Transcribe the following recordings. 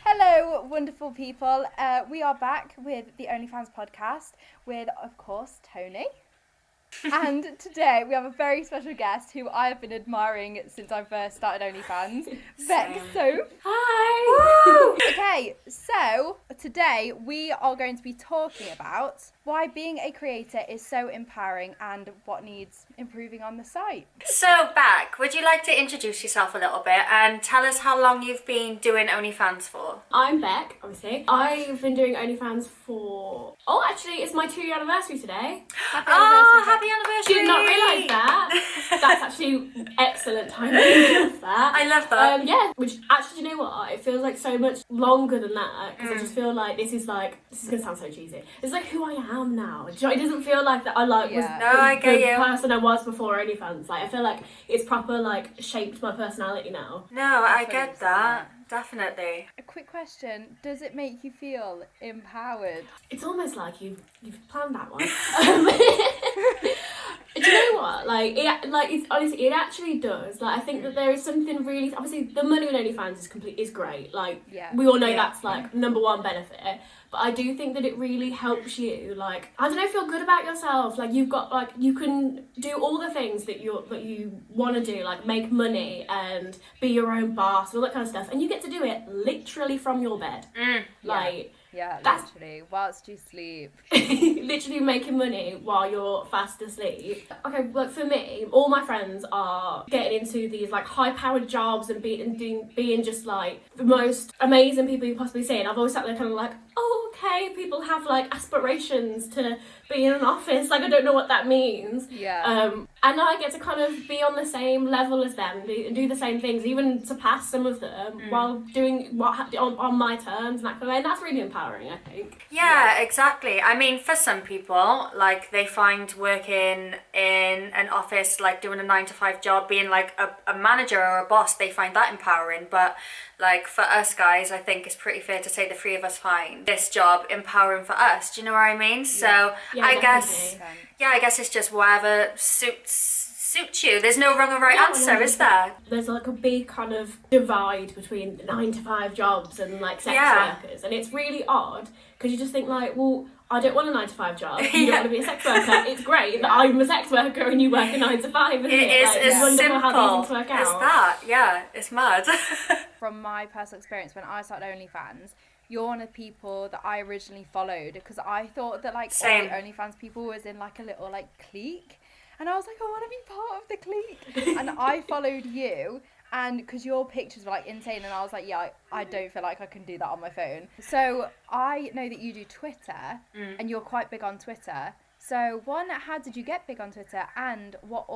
Hello, wonderful people. We are back with the OnlyFans podcast with, of course, Tony. And today we have a very special guest who I have been admiring since I first started OnlyFans, Beck Soap. Hi! Okay, so today we are going to be talking about why being a creator is so empowering and what needs improving on the site. So, Beck, would you like to introduce yourself a little bit and tell us how long you've been doing OnlyFans for? I'm Beck, obviously. I've been doing OnlyFans for... Oh, actually, it's my 2-year anniversary today. Happy Happy anniversary! Did not realise that. That's actually excellent timing. I love that. I love that. Yeah, which actually, you know what? It feels like so much longer than that because I just feel like this is going to sound so cheesy. It's like who I am now. Do you know, it doesn't feel like that I was I get the you. person I was before OnlyFans. Like, I feel like it's proper like shaped my personality now. No, I get that. Definitely. A quick question, does it make you feel empowered? It's almost like you've planned that one. Do you know what? It's honestly, it actually does. Like, I think that there is something really. Obviously, the money in OnlyFans is great. Like, we all know that's like number one benefit. But I do think that it really helps you. Like, I don't know, feel good about yourself. Like, you've got you can do all the things that you want to do. Like, make money and be your own boss, all that kind of stuff. And you get to do it literally from your bed. Yeah, That's- literally, whilst you sleep. Literally making money while you're fast asleep. Okay, like for me, all my friends are getting into these like high-powered jobs and being just like the most amazing people you possibly see. And I've always sat there kind of like, oh, okay, people have like aspirations to be in an office. Like, I don't know what that means. Yeah. And I get to kind of be on the same level as them and do the same things, even surpass some of them while doing on my terms and that kind of way. And that's really empowering, I think. Yeah, exactly. I mean, for some people, like, they find working in an office, like doing a 9-to-5 job, being like a manager or a boss, they find that empowering. But like for us guys, I think it's pretty fair to say the three of us find this job empowering for us. Do you know what I mean? So I guess it's just whatever suits you. There's no wrong or right answer, is there? There's like a big kind of divide between 9-to-5 jobs and like sex workers, and it's really odd because you just think like, well, I don't want a 9-to-5 job. You don't want to be a sex worker. It's great that I'm a sex worker and you work a 9-to-5. Isn't it is like, as it's wonderful simple how these things work as out. that. Yeah, it's mad. From my personal experience, when I started OnlyFans, you're one of the people that I originally followed because I thought that like all the OnlyFans people was in like a little like clique, and I was like, I want to be part of the clique, and I followed you. And because your pictures were like insane, and I was like, yeah, I don't feel like I can do that on my phone. So I know that you do Twitter, and you're quite big on Twitter. So one, how did you get big on Twitter, and what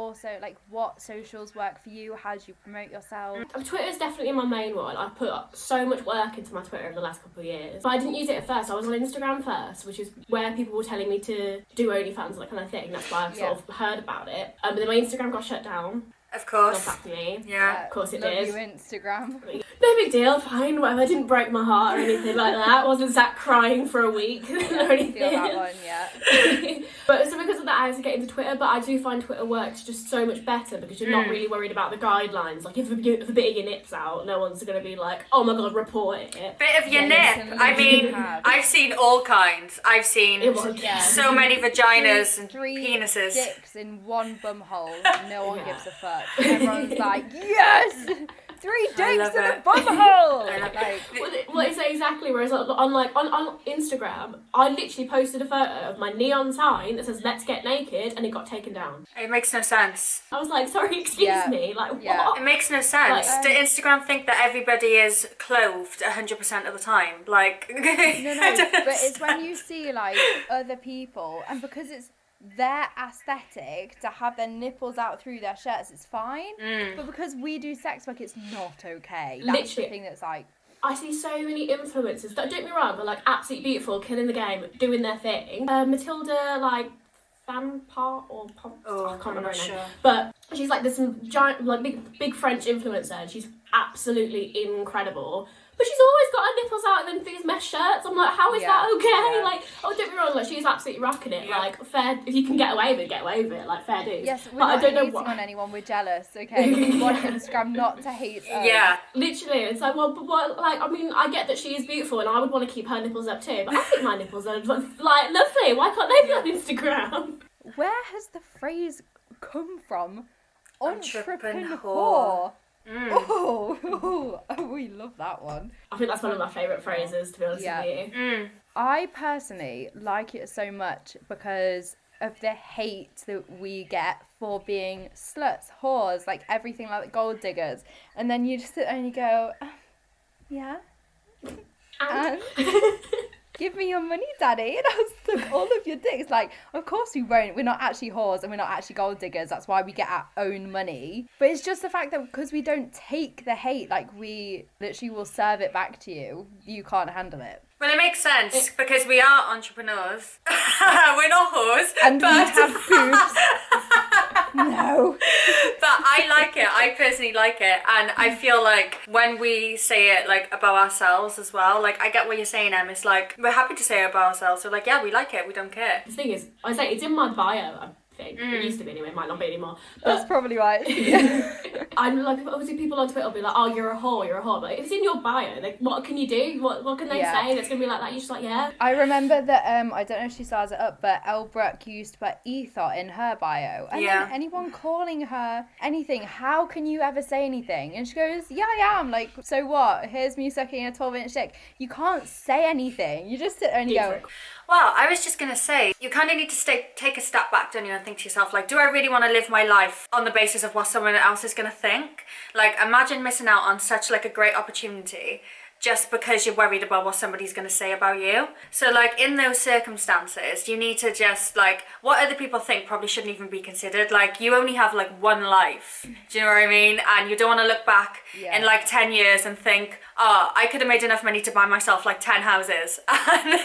socials work for you? How do you promote yourself? Twitter's definitely my main one. I've put so much work into my Twitter over the last couple of years. But I didn't use it at first. I was on Instagram first, which is where people were telling me to do OnlyFans, that kind of thing. That's why I sort of heard about it. But then my Instagram got shut down. Of course. Not back to me. Yeah. Of course it Love did. you, Instagram. No big deal, fine, whatever. Didn't break my heart or anything like that. Wasn't sat crying for a week or anything. Feel that one, yeah. But so because of that, I had to get into Twitter. But I do find Twitter works just so much better because you're not really worried about the guidelines. Like, if a bit of your nip's out, no one's going to be like, oh my god, report it. Bit of your nip. I mean, I've seen all kinds. I've seen so many vaginas and three penises. dicks in one bum hole. No one gives a fuck. Everyone's like, yes! 3 dicks in a bum hole! Well, it's exactly. Whereas on Instagram, I literally posted a photo of my neon sign that says "Let's get naked," and it got taken down. It makes no sense. I was like, sorry, excuse me, like what? Yeah. It makes no sense. Like, Does Instagram think that everybody is clothed 100% of the time? Like, No, but it's when you see like other people, and because it's their aesthetic to have their nipples out through their shirts, it's fine. But because we do sex work, it's not okay. That's Literally. the thing that's like, I see so many influencers, don't get me wrong, but like absolutely beautiful, killing the game, doing their thing. Matilda, like, Fanpart or Pop, I can't remember her name. But she's like this giant, like big French influencer, and she's absolutely incredible. But she's always got her nipples out out in these mesh shirts. I'm like, how is that okay? Like, oh, don't be wrong, like, she's absolutely rocking it. Like, fair, if you can get away with it, get away with it. Like, fair dues. Yes, we're not hating on anyone, we're jealous, okay? We want Instagram not to hate us. Yeah. Literally, it's like, well, but what, like, I mean, I get that she is beautiful and I would want to keep her nipples up too, but I think my nipples are, like, lovely. Why can't they be on Instagram? Where has the phrase come from? Entrepreneur. Oh, we love that one. I think that's one of my favourite phrases, to be honest with you. I personally like it so much because of the hate that we get for being sluts, whores, like everything like gold diggers. And then you just sit there and you go, yeah? And give me your money, daddy, and I'll suck all of your dicks. Like, of course we won't. We're not actually whores and we're not actually gold diggers. That's why we get our own money. But it's just the fact that because we don't take the hate, like we literally will serve it back to you, you can't handle it. Well, it makes sense because we are entrepreneurs. We're not whores. And we have boobs. No. But I like it. I personally like it. And I feel like when we say it, like, about ourselves as well, like, I get what you're saying, Em. It's like, we're happy to say it about ourselves. So, like, yeah, we like it. We don't care. The thing is, I say it's in my bio, I think. It used to be anyway. It might not be anymore. But that's probably why. I'm like, obviously people on Twitter will be like, oh, you're a whore, you're a whore. But if it's in your bio, like, what can you do? What can they say that's going to be like that? You're just like, yeah. I remember that, I don't know if she stars it up, but Elle Brooke used to put ethot in her bio. And then anyone calling her anything, how can you ever say anything? And she goes, yeah, I am. Like, so what? Here's me sucking a 12-inch dick. You can't say anything. You just sit there and you go... Well, I was just going to say, you kind of need to take a step back, don't you, and think to yourself, like, do I really want to live my life on the basis of what someone else is going to think? Like, imagine missing out on such, like, a great opportunity just because you're worried about what somebody's going to say about you. So, like, in those circumstances, you need to just, like, what other people think probably shouldn't even be considered. Like, you only have, like, one life. Do you know what I mean? And you don't want to look back in, like, 10 years and think, oh, I could have made enough money to buy myself, like, 10 houses. And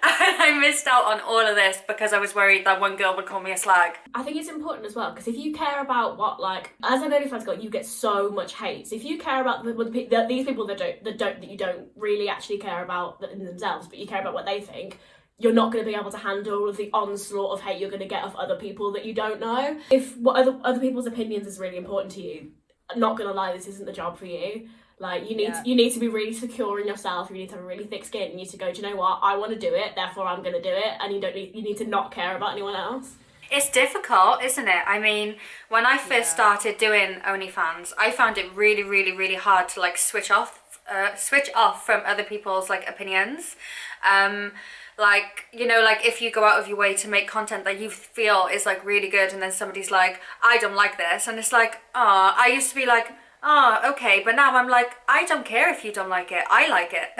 I missed out on all of this because I was worried that one girl would call me a slag. I think it's important as well, because if you care about what, like, as an OnlyFans girl, you get so much hate. So if you care about these people that you don't really actually care about in themselves, but you care about what they think, you're not going to be able to handle all of the onslaught of hate you're going to get of other people that you don't know. If what other people's opinions is really important to you, I'm not going to lie, this isn't the job for you. Like, you need to be really secure in yourself. You need to have a really thick skin. You need to go, do you know what? I want to do it, therefore I'm going to do it. And you need to not care about anyone else. It's difficult, isn't it? I mean, when I first started doing OnlyFans, I found it really, really, really hard to, like, switch off from other people's, like, opinions. Like, you know, like, if you go out of your way to make content that you feel is, like, really good, and then somebody's like, I don't like this, and it's like, oh, I used to be like, oh, okay, but now I'm like, I don't care if you don't like it, I like it.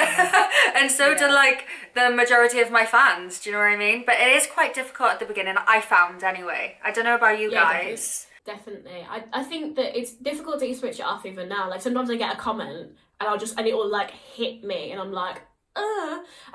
And so do, like, the majority of my fans, do you know what I mean? But it is quite difficult at the beginning, I found anyway. I don't know about you guys. Definitely. I think that it's difficult to switch it off even now. Like, sometimes I get a comment and it will, like, hit me, and I'm like,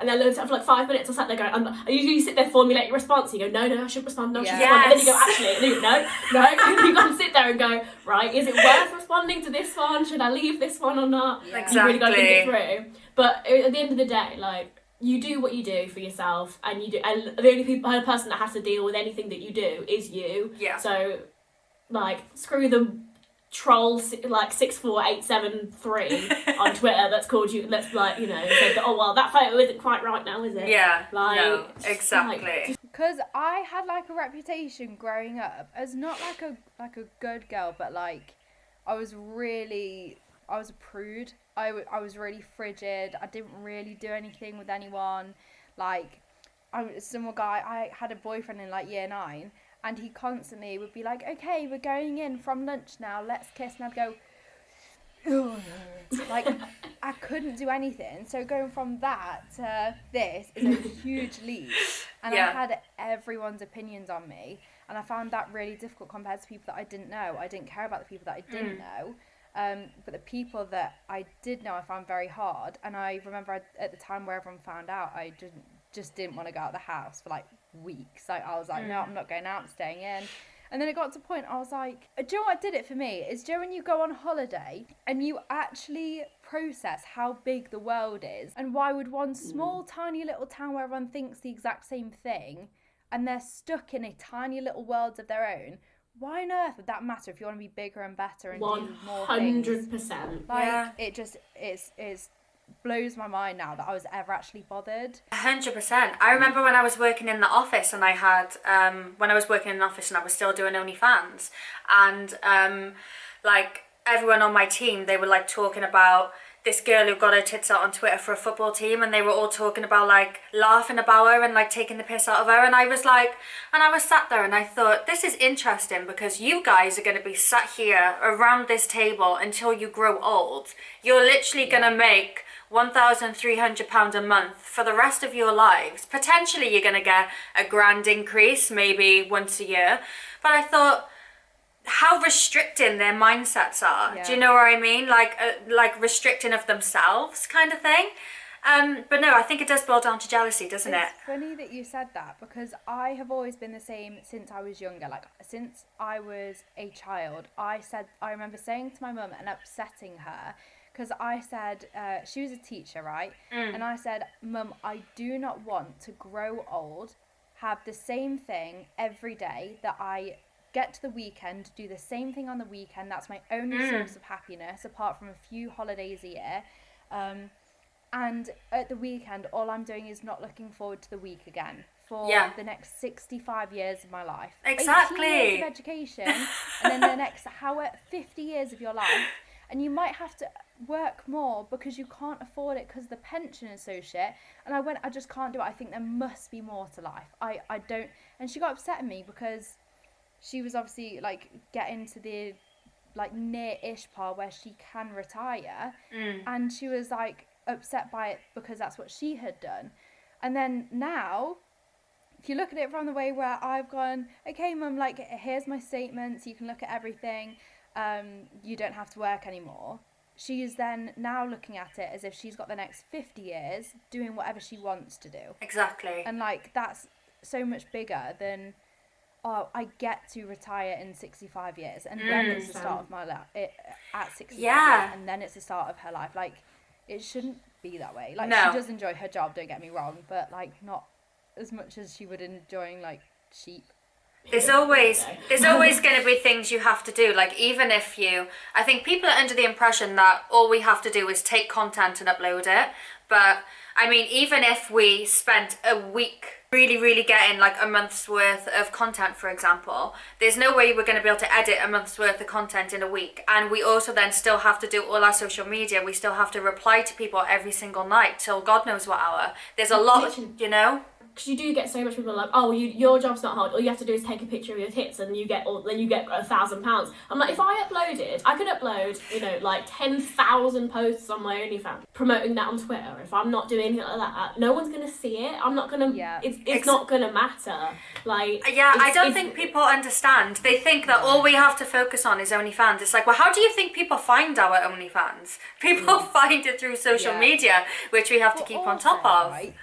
and then for like 5 minutes I sat there going, I usually sit there formulate your response, and you go, no, I shouldn't respond, no, I shouldn't respond, and then you go, actually, and you go, no, and you got to sit there and go, right, is it worth responding to this one, should I leave this one or not? Exactly. You really got to think it through. But at the end of the day, like, you do what you do for yourself, and the only person that has to deal with anything that you do is you. So, like, screw the troll, like, 64873 on Twitter that's called you, that's, like, you know, said that, oh, well, that photo isn't quite right now, is it? Yeah, like, no, exactly. Because I had, like, a reputation growing up as not like a good girl, but, like, I was a prude. I was really frigid. I didn't really do anything with anyone. Like, I had a boyfriend in, like, year 9, and he constantly would be like, okay, we're going in from lunch now, let's kiss. And I'd go, ugh. Like, I couldn't do anything. So going from that to this is a huge leap. And I had everyone's opinions on me. And I found that really difficult compared to people that I didn't know. I didn't care about the people that I didn't know. But the people that I did know, I found very hard. And I remember at the time where everyone found out, I just didn't want to go out of the house for, like, weeks. Like, I was like, no, I'm not going out, I'm staying in. And then it got to a point, I was like, do you know what did it for me? Is, do you know when you go on holiday and you actually process how big the world is, and why would one small tiny little town where everyone thinks the exact same thing and they're stuck in a tiny little world of their own, why on earth would that matter if you want to be bigger and better and do more things? 100%. Like, it just it's blows my mind now that I was ever actually bothered. 100%. I remember when I was working in the office and I had, when I was working in an office and I was still doing OnlyFans, and like everyone on my team, they were like talking about this girl who got her tits out on Twitter for a football team, and they were all talking about like laughing about her and like taking the piss out of her, and I was sat there and I thought, this is interesting because you guys are going to be sat here around this table until you grow old. You're literally going to make £1,300 a month for the rest of your lives. Potentially you're going to get a grand increase maybe once a year, but I thought, how restricting their mindsets are. Do you know what I mean? Like restricting of themselves kind of thing. But no, I think it does boil down to jealousy, doesn't it? It's funny that you said that, because I have always been the same since I was younger. Like, since I was a child, I remember saying to my mum and upsetting her, because I said, she was a teacher, right? And I said, Mum, I do not want to grow old, have the same thing every day, that I get to the weekend, do the same thing on the weekend. That's my only source of happiness, apart from a few holidays a year. And at the weekend, all I'm doing is not looking forward to the week again for the next 65 years of my life. Exactly. 18 years of education, and then the next 50 years of your life. And you might have to work more because you can't afford it because the pension is so shit. And I just can't do it. I think there must be more to life. I don't. And she got upset at me because she was obviously like getting to the like near-ish part where she can retire, and she was like upset by it because that's what she had done. And then now, if you look at it from the way where I've gone, okay, Mum, like, here's my statements, you can look at everything, you don't have to work anymore. She's then now looking at it as if she's got the next 50 years doing whatever she wants to do. Exactly. And like, that's so much bigger than, oh, I get to retire in 65 years, and then it's the start of my life at 65 years, and then it's the start of her life. Like, it shouldn't be that way. Like, she does enjoy her job, don't get me wrong, but like, not as much as she would enjoying like sheep. There's always going to be things you have to do. Like, even if I think people are under the impression that all we have to do is take content and upload it. But I mean, even if we spent a week really getting like a month's worth of content, for example, there's no way we're going to be able to edit a month's worth of content in a week. And we also then still have to do all our social media. We still have to reply to people every single night till God knows what hour. There's a lot, you know? Because you do get so much people like, oh, your job's not hard. All you have to do is take a picture of your tits, and you get £1,000. I'm like, if I could upload, like 10,000 posts on my OnlyFans, promoting that on Twitter. If I'm not doing anything like that, no one's gonna see it. I'm not gonna. Yeah. It's not gonna matter. Like. Yeah, I don't think people understand. They think that all we have to focus on is OnlyFans. It's like, well, how do you think people find our OnlyFans? People find it through social media, which we have to keep on top of. Right?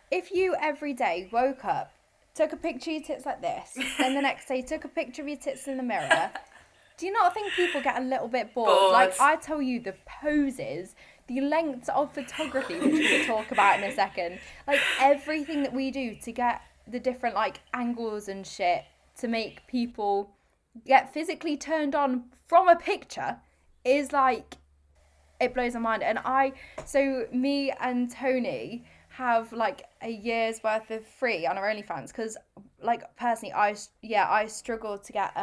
If you every day woke up, took a picture of your tits like this, then the next day took a picture of your tits in the mirror, do you not think people get a little bit bored? Like, I tell you, the poses, the lengths of photography, which we'll talk about in a second, like, everything that we do to get the different, like, angles and shit to make people get physically turned on from a picture is, like, it blows my mind. And so me and Tony have like a year's worth of free on our OnlyFans, because like personally I struggle to get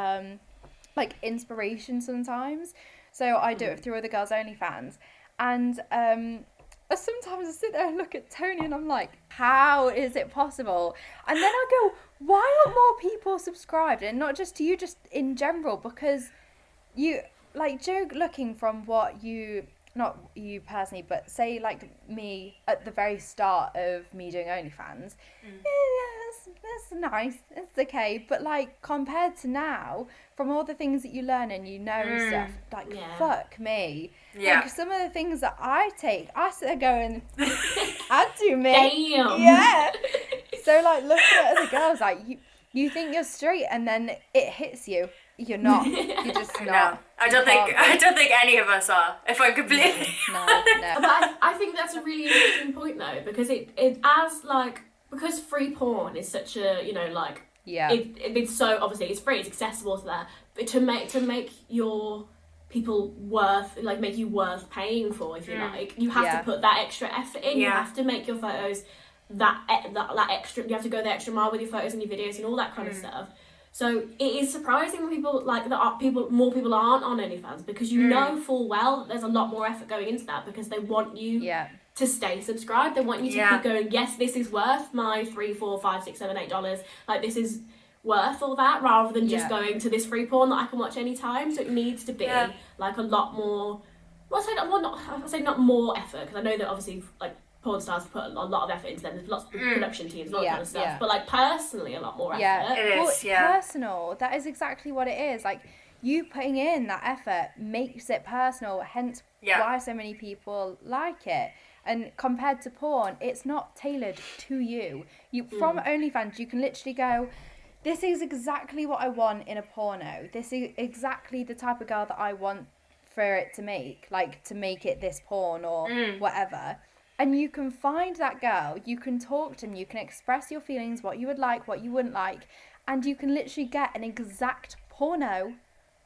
like inspiration sometimes, so I do it through other girls' OnlyFans, and sometimes I sit there and look at Tony and I'm like, how is it possible? And then I go, why aren't more people subscribed? And not just to you, just in general, because you like Joe, looking from what you, not you personally, but say like me at the very start of me doing OnlyFans, that's nice, it's okay, but like compared to now, from all the things that you learn and stuff, like fuck me. Like some of the things that I sit there going, I do me. Damn. Yeah. So like looking at other girls, like you think you're straight and then it hits you. You're not. You're just not. No, I don't think any of us are. If I'm completely no. But I think that's a really interesting point though, because because free porn is such a, you know, like, it's so, obviously it's free, it's accessible to that, but to make your people make you worth paying for, if you like, you have to put that extra effort in. You have to make your photos that extra, you have to go the extra mile with your photos and your videos and all that kind of stuff. So it is surprising when people more people aren't on OnlyFans, because you know full well that there's a lot more effort going into that, because they want you to stay subscribed. They want you to keep going, yes, this is worth my $3, $4, $5, $6, $7, $8. Like, this is worth all that, rather than just going to this free porn that I can watch anytime. So it needs to be like a lot more. I'll say not more effort, because I know that obviously like porn stars put a lot of effort into them. There's lots of production teams, a lot of kind of stuff. Yeah. But like personally, a lot more effort. Yeah, it is. Personal. That is exactly what it is. Like, you putting in that effort makes it personal. Hence, why so many people like it. And compared to porn, it's not tailored to you. From OnlyFans, you can literally go, this is exactly what I want in a porno. This is exactly the type of girl that I want for it to make. Like, to make it this porn or whatever. And you can find that girl, you can talk to them, you can express your feelings, what you would like, what you wouldn't like, and you can literally get an exact porno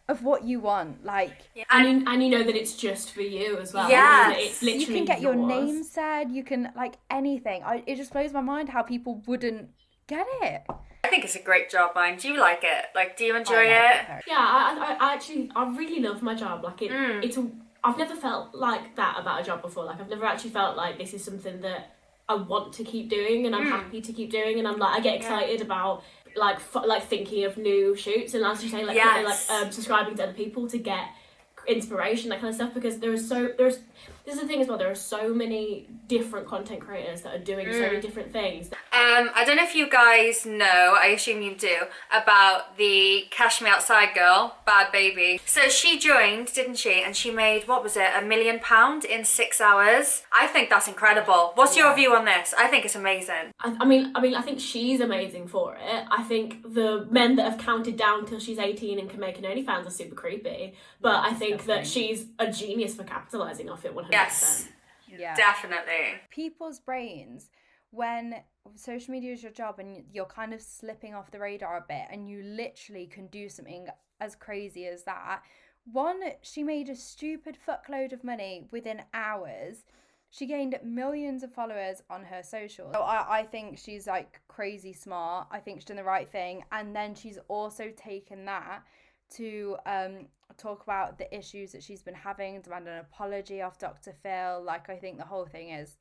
of what you want. Like, and you know that it's just for you as well. Yeah, it's literally you can get yours. your name said, you can, like, anything. It just blows my mind how people wouldn't get it. I think it's a great job, Mine. Do you like it? Like, do you enjoy it? Yeah, I actually really love my job. Like, I've never felt like that about a job before. Like, I've never actually felt like this is something that I want to keep doing and I'm happy to keep doing, and I'm like, I get excited about like thinking of new shoots, and as you say, like subscribing to other people to get inspiration, that kind of stuff, because this is the thing as well, there are so many different content creators that are doing so many different things. I don't know if you guys know, I assume you do, about the Cash Me Outside girl, Bhad Bhabie. So she joined, didn't she? And she made, what was it, £1 million in 6 hours? I think that's incredible. What's your view on this? I think it's amazing. I mean, I think she's amazing for it. I think the men that have counted down till she's 18 and can make an OnlyFans are super creepy. But I think that she's a genius for capitalising off it 100%. Yes, definitely. People's brains, when social media is your job and you're kind of slipping off the radar a bit and you literally can do something as crazy as that. One, she made a stupid fuckload of money within hours. She gained millions of followers on her socials. So I think she's like crazy smart. I think she's done the right thing. And then she's also taken that to talk about the issues that she's been having, demand an apology off Dr. Phil. Like, I think the whole thing is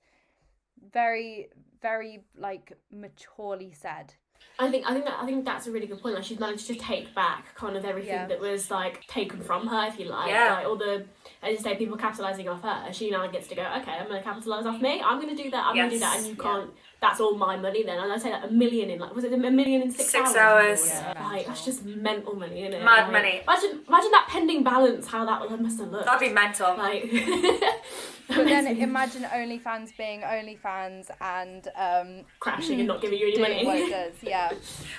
very, very like maturely said. I think that's a really good point. Like, she's managed to take back kind of everything that was like taken from her, if you like. Like, all the, as you say, people capitalising off her. She now gets to go, okay, I'm going to capitalise off me. I'm going to do that. I'm going to do that, and you can't. That's all my money then. And I say that $1 million in, like, was it $1 million in 6 hours? 6 hours. Like, that's just mental money, isn't it? Mad money. Imagine that pending balance. How that must have looked. That'd be mental. Like. But then imagine OnlyFans being OnlyFans and crashing and not giving you any money. What it does, yeah.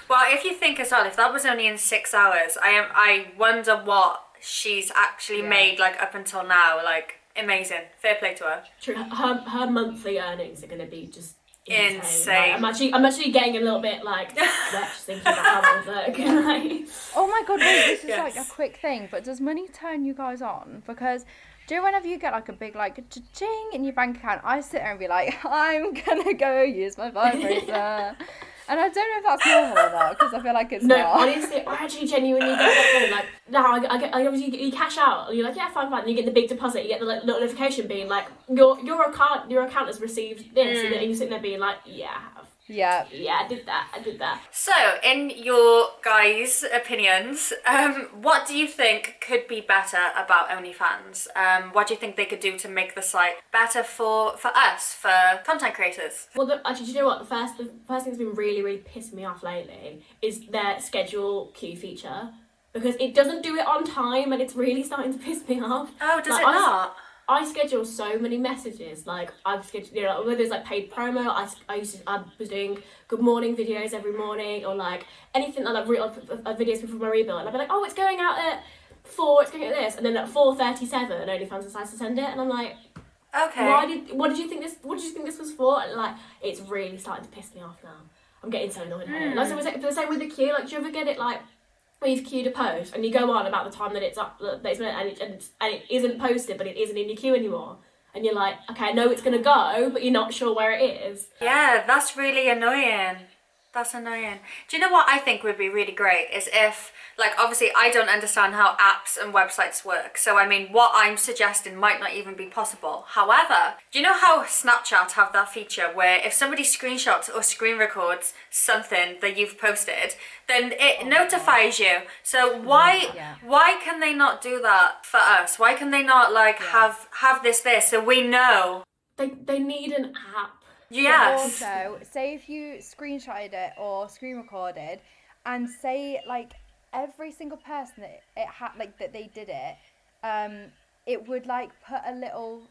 Well, if you think as well, if that was only in 6 hours, I wonder what she's actually made, like, up until now. Like, amazing. Fair play to her. True. Her monthly earnings are going to be just insane. Like, I'm actually getting a little bit like just thinking about how that would work. Like, oh my god, wait, this is like a quick thing, but does money turn you guys on? Because do you know whenever you get like a big like cha-ching in your bank account, I sit there and be like, I'm gonna go use my vibrator. And I don't know if that's normal or not, because I feel like it's not. No, honestly, I actually genuinely get that thing. Like, now I obviously you cash out, and you're like, yeah, fine, and you get the big deposit, you get the like, little notification being like, your account has received this, and then you're sitting there being like, yeah, yeah, I did that. So, in your guys' opinions, what do you think could be better about OnlyFans? What do you think they could do to make the site better for us, for content creators? Well, actually, do you know what? The first thing that's been really, really pissing me off lately is their schedule queue feature, because it doesn't do it on time, and it's really starting to piss me off. Oh, does it not? I schedule so many messages. Like I've scheduled, you know, whether it's like paid promo. I was doing good morning videos every morning, or like anything like that. Videos before my rebuild, and I'd be like, oh, it's going out at 4. It's going at this, and then at 4:37, OnlyFans decides to send it, and I'm like, okay. What did you think this was for? And like, it's really starting to piss me off now. I'm getting so annoyed at it. Like, so the same with the queue. Like, do you ever get it like, where you've queued a post and you go on about the time that it's up, that it's meant, and it isn't posted, but it isn't in your queue anymore, and you're like, okay, I know it's gonna go, but you're not sure where it is. Yeah, that's really annoying. That's annoying. Do you know what I think would be really great is if, like, obviously I don't understand how apps and websites work. So, I mean, what I'm suggesting might not even be possible. However, do you know how Snapchat have that feature where if somebody screenshots or screen records something that you've posted, then it notifies you. So why can they not do that for us? Why can they not, like, have this so we know? They need an app. Yes. Also, say if you screenshotted it or screen recorded, and say like every single person that it had, like that they did it, it would like put a little,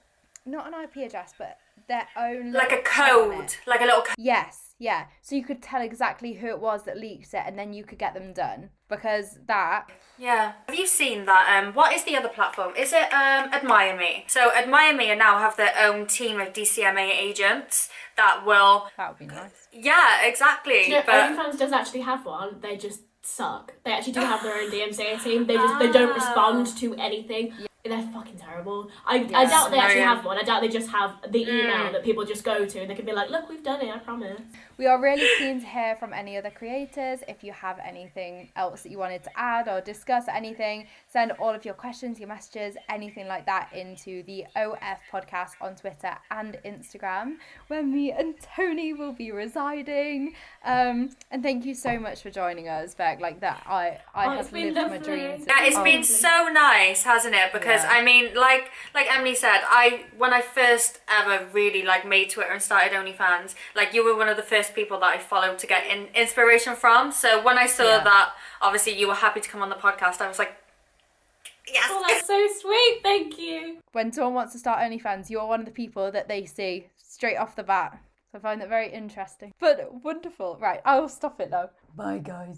not an IP address, but their own like a code, like a little code. Yes, yeah. So you could tell exactly who it was that leaked it, and then you could get them done, because that. Yeah. Have you seen that? What is the other platform? Is it Admire Me? So Admire Me now have their own team of DCMA agents that will. That would be nice. Yeah, exactly. You know, OnlyFans does actually have one. They just suck. They actually do have their own DMCA team. They don't respond to anything. Yeah. They're fucking terrible. I doubt they actually have one. I doubt they just have the email that people just go to and they can be like, look, we've done it, I promise. We are really keen to hear from any other creators. If you have anything else that you wanted to add or discuss anything, send all of your questions, your messages, anything like that into the OF podcast on Twitter and Instagram, where me and Tony will be residing. And thank you so much for joining us, Beck. Like that, I have lived my dreams. Yeah, it's been so nice, hasn't it? Because I mean, like Emily said, when I first ever really like made Twitter and started OnlyFans, like you were one of the first people that I followed to get inspiration from. So when I saw that, obviously you were happy to come on the podcast, I was like, yes. Oh, that's so sweet. Thank you. When someone wants to start OnlyFans, you're one of the people that they see straight off the bat. So I find that very interesting. But wonderful. Right, I will stop it now. Bye, guys.